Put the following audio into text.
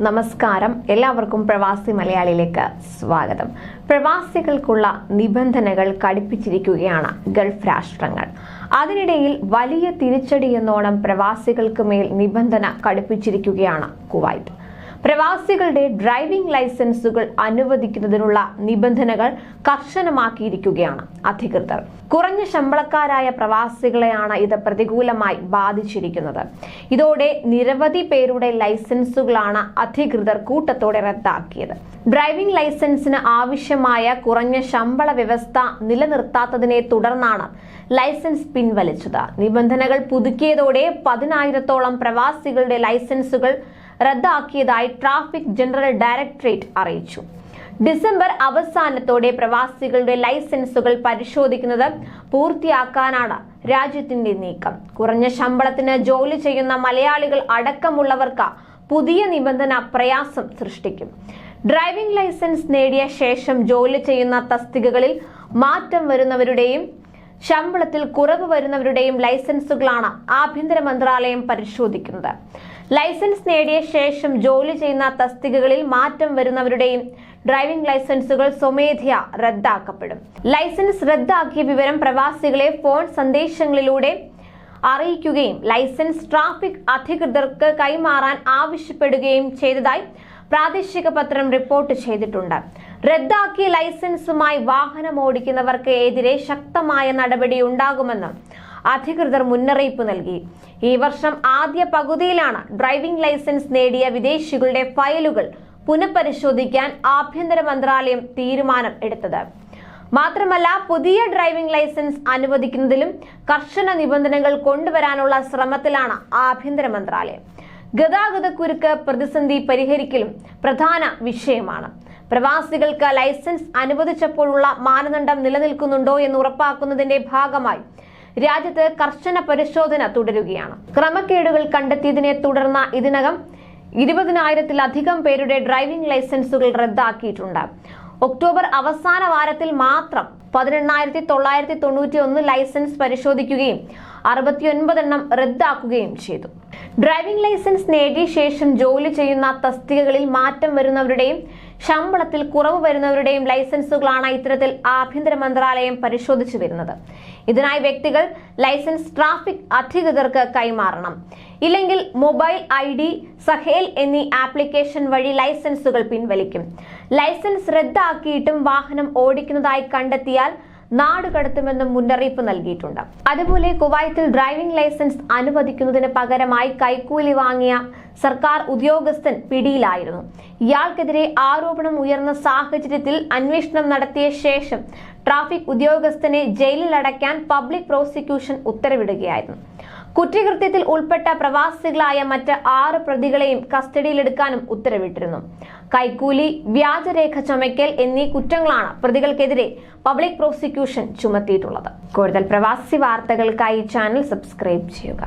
നമസ്കാരം, എല്ലാവർക്കും പ്രവാസി മലയാളിയിലേക്ക് സ്വാഗതം. പ്രവാസികൾക്കുള്ള നിബന്ധനകൾ കടുപ്പിച്ചിരിക്കുകയാണ് ഗൾഫ് രാഷ്ട്രങ്ങൾ. അതിനിടയിൽ വലിയ തിരിച്ചടിയെന്നോണം പ്രവാസികൾക്ക് മേൽ നിബന്ധന കടുപ്പിച്ചിരിക്കുകയാണ് കുവൈറ്റ്. പ്രവാസികളുടെ ഡ്രൈവിംഗ് ലൈസൻസുകൾ അനുവദിക്കുന്നതിനുള്ള നിബന്ധനകൾ കർശനമാക്കിയിരിക്കുകയാണ് അധികൃതർ. കുറഞ്ഞ ശമ്പളക്കാരായ പ്രവാസികളെയാണ് ഇത് പ്രതികൂലമായി ബാധിച്ചിരിക്കുന്നത്. ഇതോടെ നിരവധി പേരുടെ ലൈസൻസുകളാണ് അധികൃതർ കൂട്ടത്തോടെ റദ്ദാക്കിയത്. ഡ്രൈവിംഗ് ലൈസൻസിന് ആവശ്യമായ കുറഞ്ഞ ശമ്പള വ്യവസ്ഥ നിലനിർത്താത്തതിനെ തുടർന്നാണ് ലൈസൻസ് പിൻവലിച്ചത്. നിബന്ധനകൾ പുതുക്കിയതോടെ 10,000-ഓളം പ്രവാസികളുടെ ലൈസൻസുകൾ റദ്ദാക്കിയതായി ട്രാഫിക് ജനറൽ ഡയറക്ടറേറ്റ് അറിയിച്ചു. ഡിസംബർ അവസാനത്തോടെ പ്രവാസികളുടെ ലൈസൻസുകൾ പരിശോധിക്കുന്നത് പൂർത്തിയാക്കാനാണ് രാജ്യത്തിന്റെ നീക്കം. കുറഞ്ഞ ശമ്പളത്തിന് ജോലി ചെയ്യുന്ന മലയാളികൾ അടക്കമുള്ളവർക്ക് പുതിയ നിബന്ധന പ്രയാസം സൃഷ്ടിക്കും. ഡ്രൈവിംഗ് ലൈസൻസ് നേടിയ ശേഷം ജോലി ചെയ്യുന്ന തസ്തികകളിൽ മാറ്റം വരുന്നവരുടെയും ശമ്പളത്തിൽ കുറവ് വരുന്നവരുടെയും ലൈസൻസുകളാണ് ആഭ്യന്തര മന്ത്രാലയം പരിശോധിക്കുന്നത്. ലൈസൻസ് നേടിയ ശേഷം ജോലി ചെയ്യുന്ന തസ്തികകളിൽ മാറ്റം വരുന്നവരുടെയും ഡ്രൈവിംഗ് ലൈസൻസുകൾ സ്വമേധയാ റദ്ദാക്കപ്പെടും. ലൈസൻസ് റദ്ദാക്കിയ വിവരം പ്രവാസികളെ ഫോൺ സന്ദേശങ്ങളിലൂടെ അറിയിക്കുകയും ലൈസൻസ് ട്രാഫിക് അധികൃതർക്ക് കൈമാറാൻ ആവശ്യപ്പെടുകയും ചെയ്തതായി പ്രാദേശിക പത്രം റിപ്പോർട്ട് ചെയ്തിട്ടുണ്ട്. റദ്ദാക്കിയ ലൈസൻസുമായി വാഹനം ഓടിക്കുന്നവർക്ക് എതിരെ ശക്തമായ നടപടി ഉണ്ടാകുമെന്ന് അധികൃതർ മുന്നറിയിപ്പ് നൽകി. ഈ വർഷം ആദ്യ പകുതിയിലാണ് ഡ്രൈവിംഗ് ലൈസൻസ് നേടിയ വിദേശികളുടെ ഫയലുകൾ പുനഃപരിശോധിക്കാൻ ആഭ്യന്തര മന്ത്രാലയം തീരുമാനം എടുത്തത്. മാത്രമല്ല, പുതിയ ഡ്രൈവിംഗ് ലൈസൻസ് അനുവദിക്കുന്നതിലും കർശന നിബന്ധനകൾ കൊണ്ടുവരാനുള്ള ശ്രമത്തിലാണ് ആഭ്യന്തര മന്ത്രാലയം. ഗതാഗതക്കുരുക്ക് പ്രതിസന്ധി പരിഹരിക്കലും പ്രധാന വിഷയമാണ്. പ്രവാസികൾക്ക് ലൈസൻസ് അനുവദിച്ചപ്പോഴുള്ള മാനദണ്ഡം നിലനിൽക്കുന്നുണ്ടോ എന്ന് ഉറപ്പാക്കുന്നതിന്റെ ഭാഗമായി രാജ്യത്ത് കർശന പരിശോധന തുടരുകയാണ്. ക്രമക്കേടുകൾ കണ്ടെത്തിയതിനെ തുടർന്ന് ഇതിനകം 20,000-ലധികം പേരുടെ ഡ്രൈവിംഗ് ലൈസൻസുകൾ റദ്ദാക്കിയിട്ടുണ്ട്. ഒക്ടോബർ അവസാന വാരത്തിൽ മാത്രം 18,991 ലൈസൻസ് പരിശോധിക്കുകയും 69 എണ്ണം റദ്ദാക്കുകയും ചെയ്തു. ഡ്രൈവിംഗ് ലൈസൻസ് നേടിയ ശേഷം ജോലി ചെയ്യുന്ന തസ്തികകളിൽ മാറ്റം വരുന്നവരുടെയും ശമ്പളത്തിൽ കുറവ് വരുന്നവരുടെയും ലൈസൻസുകളാണ് ഇത്തരത്തിൽ ആഭ്യന്തര മന്ത്രാലയം പരിശോധിച്ചു വരുന്നത്. ഇതിനായി വ്യക്തികൾ ലൈസൻസ് ട്രാഫിക് അധികൃതർക്ക് കൈമാറണം. ഇല്ലെങ്കിൽ മൊബൈൽ ID, സഹേൽ എന്നീ ആപ്ലിക്കേഷൻ വഴി ലൈസൻസുകൾ പിൻവലിക്കും. ലൈസൻസ് റദ്ദാക്കിയിട്ടും വാഹനം ഓടിക്കുന്നതായി കണ്ടെത്തിയാൽ നാടുകടത്തുമെന്നും മുന്നറിയിപ്പ് നൽകിയിട്ടുണ്ട്. അതുപോലെ കുവൈത്തിൽ ഡ്രൈവിംഗ് ലൈസൻസ് അനുവദിക്കുന്നതിന് പകരമായി കൈക്കൂലി വാങ്ങിയ സർക്കാർ ഉദ്യോഗസ്ഥൻ പിടിയിലായിരുന്നു. ഇയാൾക്കെതിരെ ആരോപണം ഉയർന്ന സാഹചര്യത്തിൽ അന്വേഷണം നടത്തിയ ശേഷം ട്രാഫിക് ഉദ്യോഗസ്ഥനെ ജയിലിൽ അടയ്ക്കാൻ പബ്ലിക് പ്രോസിക്യൂഷൻ ഉത്തരവിടുകയായിരുന്നു. കുറ്റകൃത്യത്തിൽ ഉൾപ്പെട്ട പ്രവാസികളായ മറ്റ് 6 പ്രതികളെയും കസ്റ്റഡിയിലെടുക്കാനും ഉത്തരവിട്ടിരുന്നു. കൈക്കൂലി, വ്യാജരേഖ ചമയ്ക്കൽ എന്നീ കുറ്റങ്ങളാണ് പ്രതികൾക്കെതിരെ പബ്ലിക് പ്രോസിക്യൂഷൻ ചുമത്തിയിട്ടുള്ളത്. കൂടുതൽ പ്രവാസി വാർത്തകൾക്കായി ചാനൽ സബ്സ്ക്രൈബ് ചെയ്യുക.